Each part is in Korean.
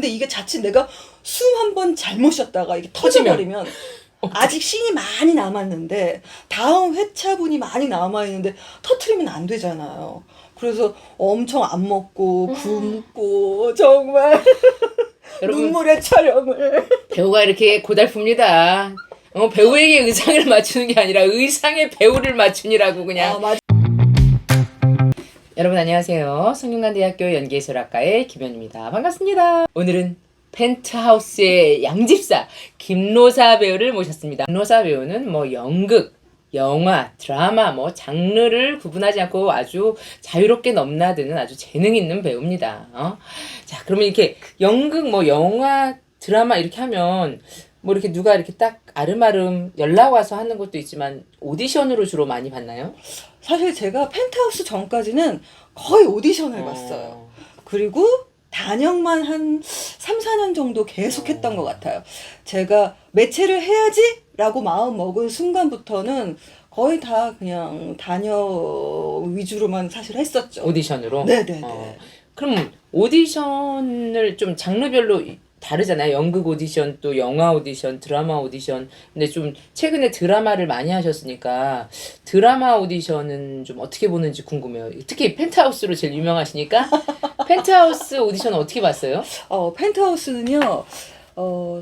근데 이게 자칫 내가 숨 한 번 잘못 쉬었다가 이게 터져버리면 아직 씬이 많이 남았는데 다음 회차분이 많이 남아있는데 터트리면 안 되잖아요. 그래서 엄청 안 먹고 굶고 정말 여러분, 눈물의 촬영을. 배우가 이렇게 고달픕니다. 배우에게 의상을 맞추는 게 아니라 의상에 배우를 맞추니라고 그냥. 아, 맞아. 여러분 안녕하세요. 성균관대학교 연기예술학과의 김현입니다. 반갑습니다. 오늘은 펜트하우스의 양집사 김로사 배우를 모셨습니다. 김로사 배우는 뭐 연극, 영화, 드라마 뭐 장르를 구분하지 않고 아주 자유롭게 넘나드는 아주 재능 있는 배우입니다. 자, 그러면 이렇게 연극, 뭐 영화, 드라마 이렇게 하면 뭐 이렇게 누가 이렇게 딱 아름아름 연락 와서 하는 것도 있지만 오디션으로 주로 많이 받나요? 사실 제가 펜트하우스 전까지는 거의 오디션을 봤어요. 그리고 단역만 한 3, 4년 정도 계속 했던 것 같아요. 제가 매체를 해야지 라고 마음 먹은 순간부터는 거의 다 그냥 단역 위주로만 사실 했었죠. 오디션으로? 네네네. 그럼 오디션을 좀 장르별로 다르잖아요. 연극 오디션, 또 영화 오디션, 드라마 오디션. 근데 좀 최근에 드라마를 많이 하셨으니까 드라마 오디션은 좀 어떻게 보는지 궁금해요. 특히 펜트하우스로 제일 유명하시니까 펜트하우스 오디션은 어떻게 봤어요? 펜트하우스는요,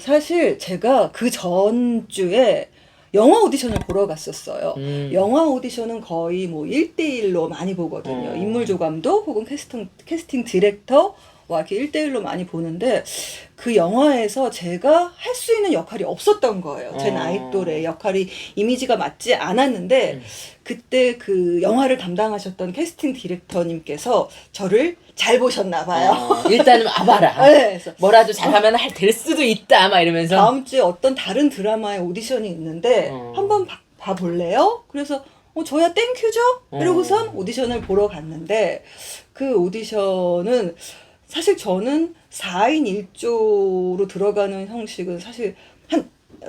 사실 제가 그 전주에 영화 오디션을 보러 갔었어요. 영화 오디션은 거의 뭐 1대1로 많이 보거든요. 인물 조감도 혹은 캐스팅 디렉터와 이렇게 1대1로 많이 보는데 그 영화에서 제가 할 수 있는 역할이 없었던 거예요. 제 나이 또래 역할이 이미지가 맞지 않았는데 그때 그 영화를 담당하셨던 캐스팅 디렉터님께서 저를 잘 보셨나 봐요. 일단은 와봐라. 네, 그래서 뭐라도 잘하면 될 수도 있다 막 이러면서 다음 주에 어떤 다른 드라마의 오디션이 있는데 한번 봐볼래요? 그래서 저야 땡큐죠? 이러고선 오디션을 보러 갔는데 그 오디션은 사실 저는 4인 1조로 들어가는 형식은 사실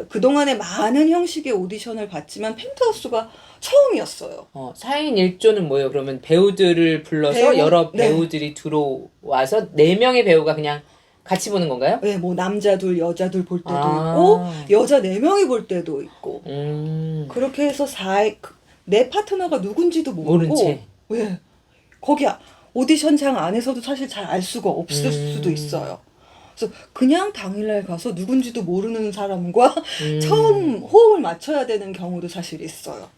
그동안에 많은 형식의 오디션을 봤지만 펜트하우스가 처음이었어요. 4인 1조는 뭐예요? 그러면 배우들을 불러서 여러 배우들이 들어와서 4명의 배우가 그냥 같이 보는 건가요? 네, 뭐 남자 둘, 여자 둘 볼 때도 있고 여자 4명이 볼 때도 있고 그렇게 해서 내 파트너가 누군지도 모르고 모른 채. 네, 거기 오디션장 안에서도 사실 잘 알 수가 없을 수도 있어요. 그래서 그냥 당일날 가서 누군지도 모르는 사람과 처음 호흡을 맞춰야 되는 경우도 사실 있어요.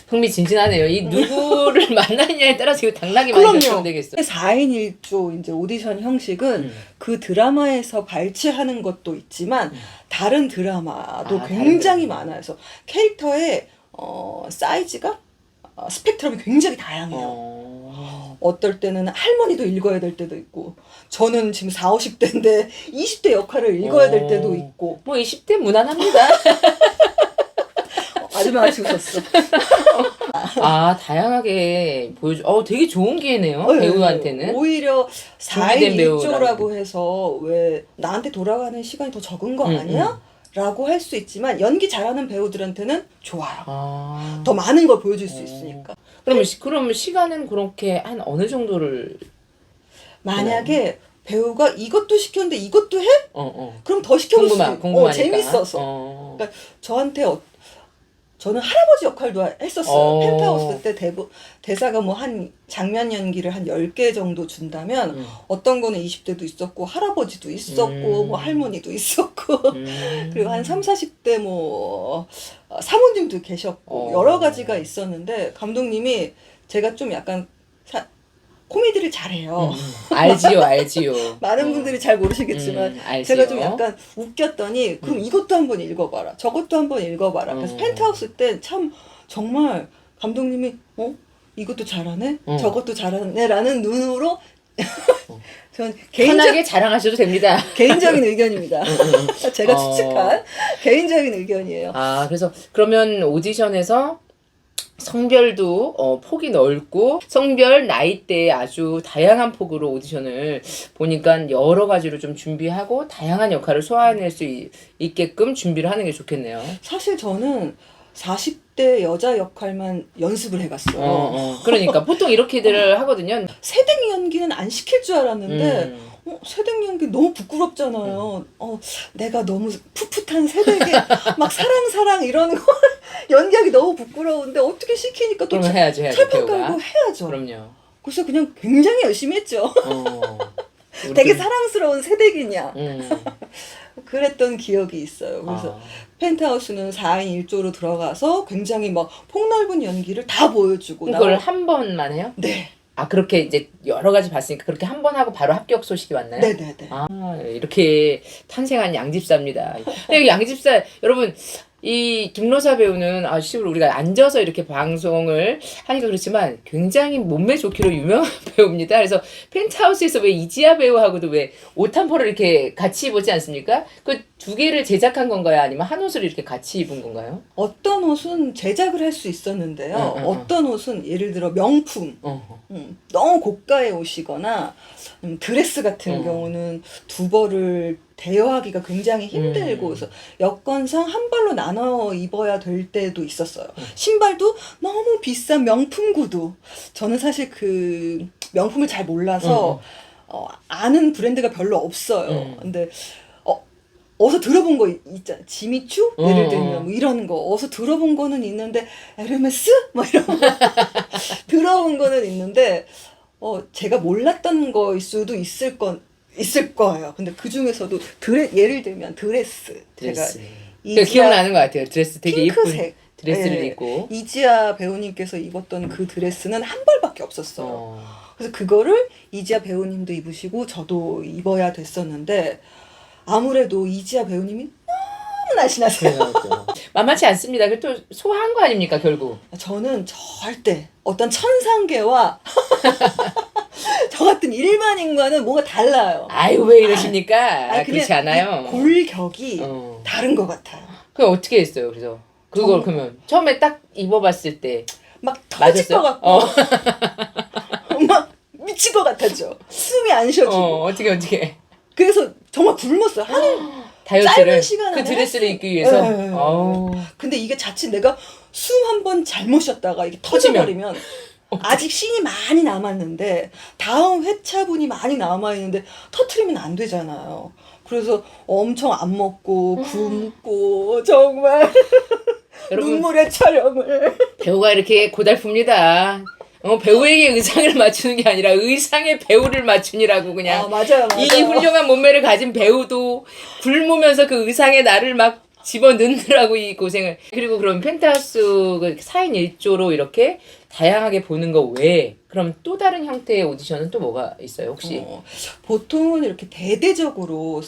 흥미진진하네요. 이 누구를 만나느냐에 따라서 이거 당락이 많이 결정되겠어. 4인 1조 이제 오디션 형식은 그 드라마에서 발췌하는 것도 있지만 다른 드라마도 굉장히 많아요. 그래서 캐릭터의 사이즈가 스펙트럼이 굉장히 다양해요. 어떨 때는 할머니도 읽어야 될 때도 있고 저는 지금 40, 50대인데 20대 역할을 읽어야 될 때도 있고 뭐 20대 무난합니다. 아줌마가 웃었어. 다양하게 보여줘. 되게 좋은 기회네요. 배우한테는. 오히려 4인 1조라고 해서 왜 나한테 돌아가는 시간이 더 적은 거 아니야? 라고 할 수 있지만 연기 잘하는 배우들한테는 좋아요. 더 많은 걸 보여줄 수 있으니까. 그럼 시간은 그렇게 한 어느 정도를 만약에 배우가 이것도 시켰는데 이것도 해? 그럼 더 시켜볼 수 있고 재밌어서. 그러니까 저한테 저는 할아버지 역할도 했었어요. 펜트하우스 때 대사가 뭐 한 장면 연기를 한 10개 정도 준다면 어떤 거는 20대도 있었고 할아버지도 있었고 뭐 할머니도 있었고 그리고 한 3, 40대 뭐 사모님도 계셨고 여러 가지가 있었는데 감독님이 제가 좀 약간 코미디를 잘해요. 알지요. 많은 분들이 잘 모르시겠지만 제가 좀 약간 웃겼더니 그럼 이것도 한번 읽어봐라. 저것도 한번 읽어봐라. 그래서 펜트하우스 때 참 정말 감독님이 이것도 잘하네? 저것도 잘하네? 라는 눈으로 전 편하게 자랑하셔도 됩니다. 개인적인 의견입니다. 제가 추측한 개인적인 의견이에요. 그래서 그러면 오디션에서 성별도 폭이 넓고 성별 나이대에 아주 다양한 폭으로 오디션을 보니까 여러 가지로 좀 준비하고 다양한 역할을 소화해낼 수 있게끔 준비를 하는 게 좋겠네요. 사실 저는 40대 여자 역할만 연습을 해갔어요. 그러니까 보통 이렇게들 하거든요. 새댁 연기는 안 시킬 줄 알았는데 새댁 연기 너무 부끄럽잖아요. 내가 너무 풋풋한 새댁에 막 사랑 이러는 걸 연기하기 너무 부끄러운데 어떻게 시키니까 또 해야죠. 철판 깔고 해야죠. 그럼요. 그래서 그냥 굉장히 열심히 했죠. 되게 사랑스러운 새댁이냐. 그랬던 기억이 있어요. 그래서 펜트하우스는 4인 1조로 들어가서 굉장히 막 폭넓은 연기를 다 보여주고. 그걸 한 번만 해요? 네. 그렇게 이제 여러 가지 봤으니까 그렇게 한 번 하고 바로 합격 소식이 왔나요? 네네네. 이렇게 탄생한 양집사입니다. 근데 양집사 여러분, 이 김로사 배우는 실제로 우리가 앉아서 이렇게 방송을 하니까 그렇지만 굉장히 몸매 좋기로 유명한 배우입니다. 그래서 펜트하우스에서 왜 이지아 배우하고도 왜 옷 한 벌을 이렇게 같이 입었지 않습니까? 그 두 개를 제작한 건가요? 아니면 한 옷을 이렇게 같이 입은 건가요? 어떤 옷은 제작을 할 수 있었는데요. 어떤 옷은 예를 들어 명품, 너무 고가의 옷이거나 드레스 같은 경우는 두 벌을 대여하기가 굉장히 힘들고 그래서 여건상 한 벌로 나눠 입어야 될 때도 있었어요. 신발도 너무 비싼 명품 구두. 저는 사실 그 명품을 잘 몰라서 아는 브랜드가 별로 없어요. 근데 어디서 들어본 거 있잖아. 지미추? 예를 들면 뭐 이런 거 어디서 들어본 거는 있는데 에르메스? 뭐 이런 거 들어본 거는 있는데 제가 몰랐던 거일 수도 있을 거예요. 근데 그 중에서도 예를 들면 드레스. 제가 기억나는 것 같아요. 드레스 되게 핑크색. 예쁜 드레스를 입고 이지아 배우님께서 입었던 그 드레스는 한 벌밖에 없었어요. 그래서 그거를 이지아 배우님도 입으시고 저도 입어야 됐었는데 아무래도 이지아 배우님이 너무 날씬하세요. 만만치 않습니다. 그 또 소화한 거 아닙니까 결국? 저는 절대 어떤 천상계와 저 같은 일반인과는 뭐가 달라요. 아유 왜 이러십니까? 그렇지 않아요. 골격이 다른 것 같아요. 그럼 어떻게 했어요? 그래서 그걸 그러면 처음에 딱 입어봤을 때 막 터질 것 같고 막 미칠 것 같았죠. 숨이 안 쉬어지고. 어떻게 그래서 정말 굶었어요. 짧은 시간에 그 드레스를 입기 위해서. 네. 근데 이게 자칫 내가 숨 한 번 잘못 쉬었다가 이게 터져버리면 아직 씬이 많이 남았는데 다음 회차분이 많이 남아있는데 터트리면 안 되잖아요. 그래서 엄청 안 먹고 굶고 정말 눈물의 촬영을. 배우가 이렇게 고달픕니다. 배우에게 의상을 맞추는 게 아니라 의상에 배우를 맞추니라고 그냥. 맞아요. 이 훌륭한 몸매를 가진 배우도 굶으면서 그 의상에 나를 막 집어넣느라고 이 고생을. 그리고 그럼 펜트하우스 4인 1조로 이렇게 다양하게 보는 거 외에 그럼 또 다른 형태의 오디션은 또 뭐가 있어요 혹시? 보통은 이렇게 대대적으로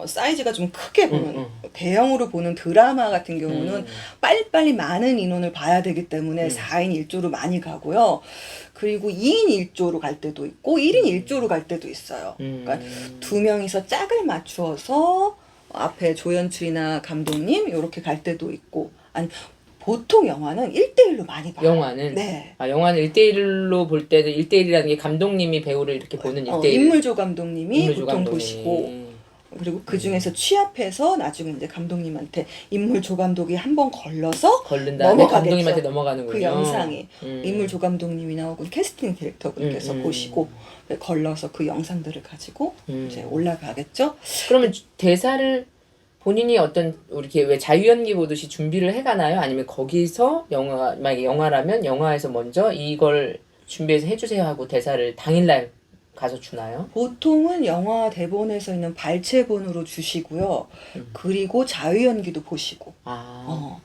사이즈가 좀 크게 보는 대형으로 보는 드라마 같은 경우는 빨리빨리 많은 인원을 봐야 되기 때문에 4인 1조로 많이 가고요. 그리고 2인 1조로 갈 때도 있고 1인 1조로 갈 때도 있어요. 그러니까 두 명이서 짝을 맞추어서 앞에 조연출이나 감독님 이렇게 갈 때도 있고 아니 보통 영화는 1대1로 많이 봐요. 영화는? 네. 영화는 1대1로 볼 때는 1대1이라는 게 감독님이 배우를 이렇게 보는 1대1. 인물조 감독님이 보통 보시고 그리고 그 중에서 취합해서 나중에 이제 감독님한테 인물 조감독이 한번 걸른 다음에 감독님한테 넘어가는군요. 그 영상이 인물 조감독님이나 혹은 캐스팅 디렉터분께서 보시고 걸러서 그 영상들을 가지고 이제 올라가겠죠. 그러면 대사를 본인이 어떤 이렇게 왜 자유연기 보듯이 준비를 해가나요? 아니면 거기서 만약에 영화라면 영화에서 먼저 이걸 준비해서 해주세요 하고 대사를 당일날 가서 주나요? 보통은 영화 대본에서 있는 발췌본으로 주시고요. 그리고 자유연기도 보시고.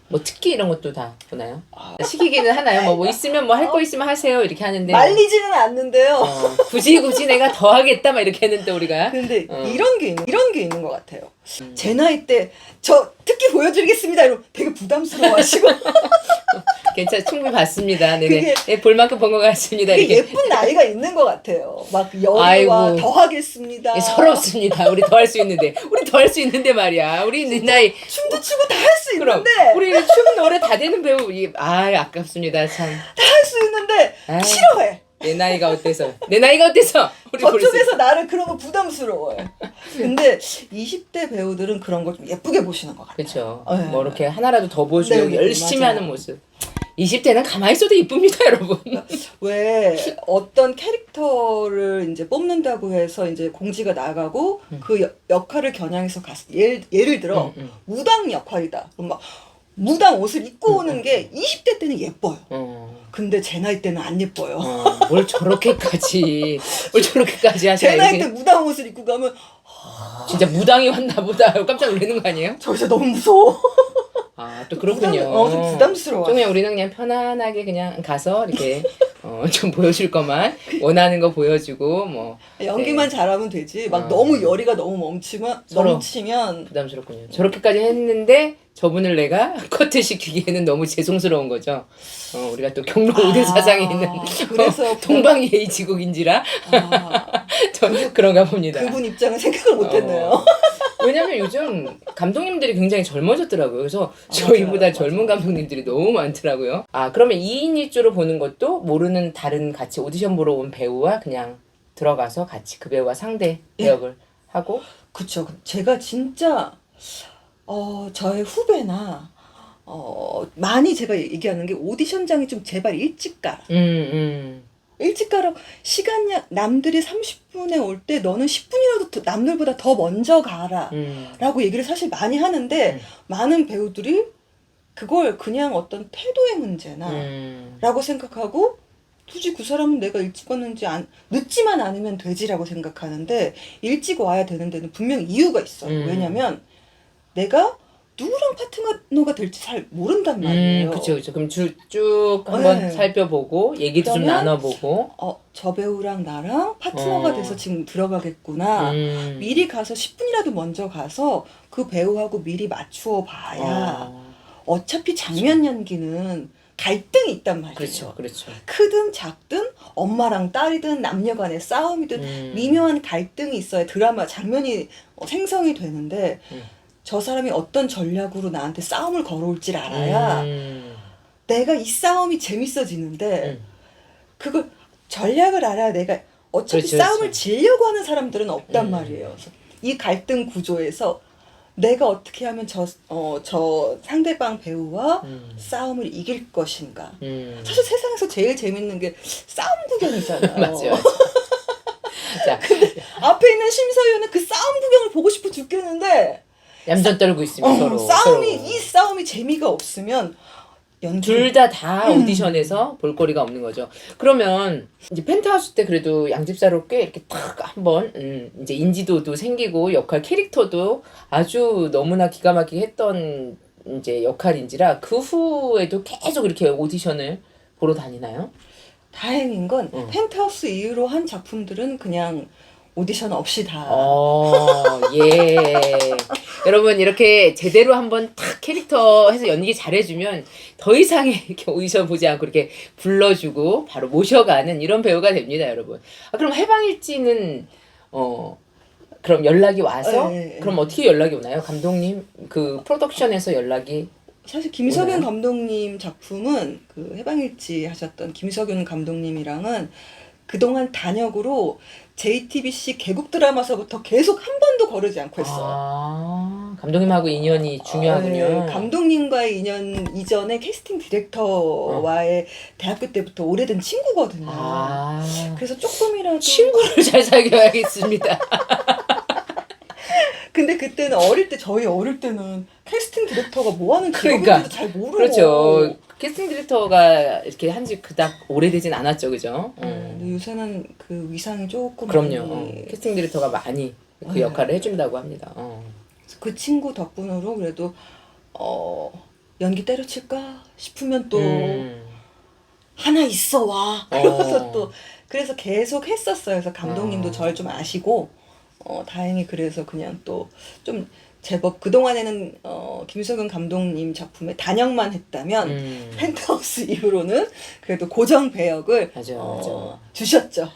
뭐 특기 이런 것도 다 보나요? 시키기는 하나요? 뭐 있으면 뭐 할 거 있으면 하세요 이렇게 하는데 말리지는 않는데요. 굳이 내가 더 하겠다 막 이렇게 했는데 우리가. 근데 이런 게 있는 것 같아요. 제 나이 때 저 특기 보여드리겠습니다. 이러면 되게 부담스러워하시고. 괜찮아, 충분히 봤습니다. 네네. 볼 만큼 본 것 같습니다. 이게 예쁜 나이가 있는 것 같아요. 막 여기와 더 하겠습니다. 서럽습니다. 우리 더 할 수 있는데 말이야. 우리 네 나이 춤도 추고 다 할 수 있는데. 우리 춤 노래 다 되는 배우 아깝습니다 참. 다 할 수 있는데 싫어해. 내 나이가 어때서? 우리 저쪽에서 나를 그런 거 부담스러워해. 근데 20대 배우들은 그런 걸 좀 예쁘게 보시는 것 같아요. 그렇죠. 뭐 이렇게 하나라도 더 보여주려고 열심히 하는 모습. 20대는 가만히 있어도 이쁩니다, 여러분. 왜 어떤 캐릭터를 이제 뽑는다고 해서 이제 공지가 나가고 그 역할을 겨냥해서 예를 들어 무당 역할이다. 그럼 막 무당 옷을 입고 오는 게 20대 때는 예뻐요. 근데 제 나이 때는 안 예뻐요. 뭘 저렇게까지 하셔야 제 나이 때 무당 옷을 입고 가면 진짜 무당이 왔나 보다 깜짝 놀라는 거 아니에요? 저 진짜 너무 무서워. 아, 또 그렇군요. 좀 부담스러워. 좀 그냥 우리는 그냥 편안하게 그냥 가서 이렇게 좀 보여줄 것만 원하는 거 보여주고 뭐 연기만 잘하면 되지. 막 너무 열의가 너무 넘치면 부담스럽군요. 저렇게까지 했는데 저분을 내가 커트 시키기에는 너무 죄송스러운 거죠. 우리가 또 경로 5대 사상에 있는 그래서 동방예의 지국인지라 그런가 봅니다. 그분 입장은 생각을 못했네요. 왜냐면 요즘 감독님들이 굉장히 젊어졌더라고요. 그래서 저희보다 맞아요. 젊은 감독님들이 너무 많더라고요. 아, 그러면 2인 1조로 보는 것도 모르는 다른 같이 오디션 보러 온 배우와 그냥 들어가서 같이 그 배우와 상대 배역을 하고? 그쵸. 제가 진짜 저의 후배나 많이 제가 얘기하는 게 오디션장에 좀 제발 일찍 가라. 일찍 가라. 시간이 남들이 30분에 올 때 너는 10분이라도 남들보다 더 먼저 가라. 라고 얘기를 사실 많이 하는데 많은 배우들이 그걸 그냥 어떤 태도의 문제나 라고 생각하고 굳이 그 사람은 내가 일찍 왔는지 늦지만 않으면 되지라고 생각하는데 일찍 와야 되는 데는 분명 이유가 있어요. 왜냐면 내가 누구랑 파트너가 될지 잘 모른단 말이에요. 그쵸. 그럼 쭉 한번 살펴보고, 얘기도 좀 나눠보고. 저 배우랑 나랑 파트너가 돼서 지금 들어가겠구나. 미리 가서 10분이라도 먼저 가서 그 배우하고 미리 맞추어 봐야 어차피 장면 연기는 갈등이 있단 말이에요. 그렇죠. 크든 작든 엄마랑 딸이든 남녀 간의 싸움이든 미묘한 갈등이 있어야 드라마 장면이 생성이 되는데 저 사람이 어떤 전략으로 나한테 싸움을 걸어올지 알아야 내가 이 싸움이 재밌어지는데 그걸 전략을 알아야 내가 어차피 싸움을 지려고 하는 사람들은 없단 말이에요. 그래서 이 갈등 구조에서 내가 어떻게 하면 저 상대방 배우와 싸움을 이길 것인가. 사실 세상에서 제일 재밌는 게 싸움 구경이잖아요. 맞아요. 자, 근데 앞에 있는 심사위원은 그 싸움 구경을 보고 싶어 죽겠는데 얌전 떨고 있으면 서로. 이 싸움이 재미가 없으면 둘 다 오디션에서 볼거리가 없는 거죠. 그러면 이제 펜트하우스 때 그래도 양집사로 꽤 이렇게 탁 한번 이제 인지도도 생기고 역할 캐릭터도 아주 너무나 기가 막히게 했던 이제 역할인지라 그 후에도 계속 이렇게 오디션을 보러 다니나요? 다행인 건 펜트하우스 이후로 한 작품들은 그냥 오디션 없이 다. 예. 여러분 이렇게 제대로 한번 탁 캐릭터 해서 연기 잘해주면 더 이상의 이렇게 오디션 보지 않고 이렇게 불러주고 바로 모셔가는 이런 배우가 됩니다, 여러분. 그럼 해방일지는 그럼 연락이 와서 그럼 어떻게 연락이 오나요, 감독님? 그 프로덕션에서 연락이 사실 김석윤 감독님 작품은 그 해방일지 하셨던 김석윤 감독님이랑은 그동안 단역으로 JTBC 개국 드라마서부터 계속 한 번도 거르지 않고 했어요. 감독님하고 인연이 중요하군요. 감독님과의 인연 이전에 캐스팅 디렉터와의 대학교 때부터 오래된 친구거든요. 그래서 조금이라도 친구를 잘 사귀어야겠습니다. 근데 그때는 저희 어릴 때는 캐스팅 디렉터가 뭐 하는 그러니까 잘 모르고. 그렇죠. 캐스팅 디렉터가 이렇게 한지 그닥 오래되진 않았죠, 그죠? 근데 요새는 그 위상이 조금. 그럼요. 캐스팅 디렉터가 많이 그 역할을 해준다고 합니다. 그 친구 덕분으로 그래도 연기 때려칠까 싶으면 또 하나 있어 와. 그러면서 또 그래서 계속 했었어요. 그래서 감독님도 저를 좀 아시고 다행히 그래서 그냥 또 좀 제법 그동안에는 김석윤 감독님 작품에 단역만 했다면 펜트하우스 이후로는 그래도 고정 배역을 맞아. 주셨죠.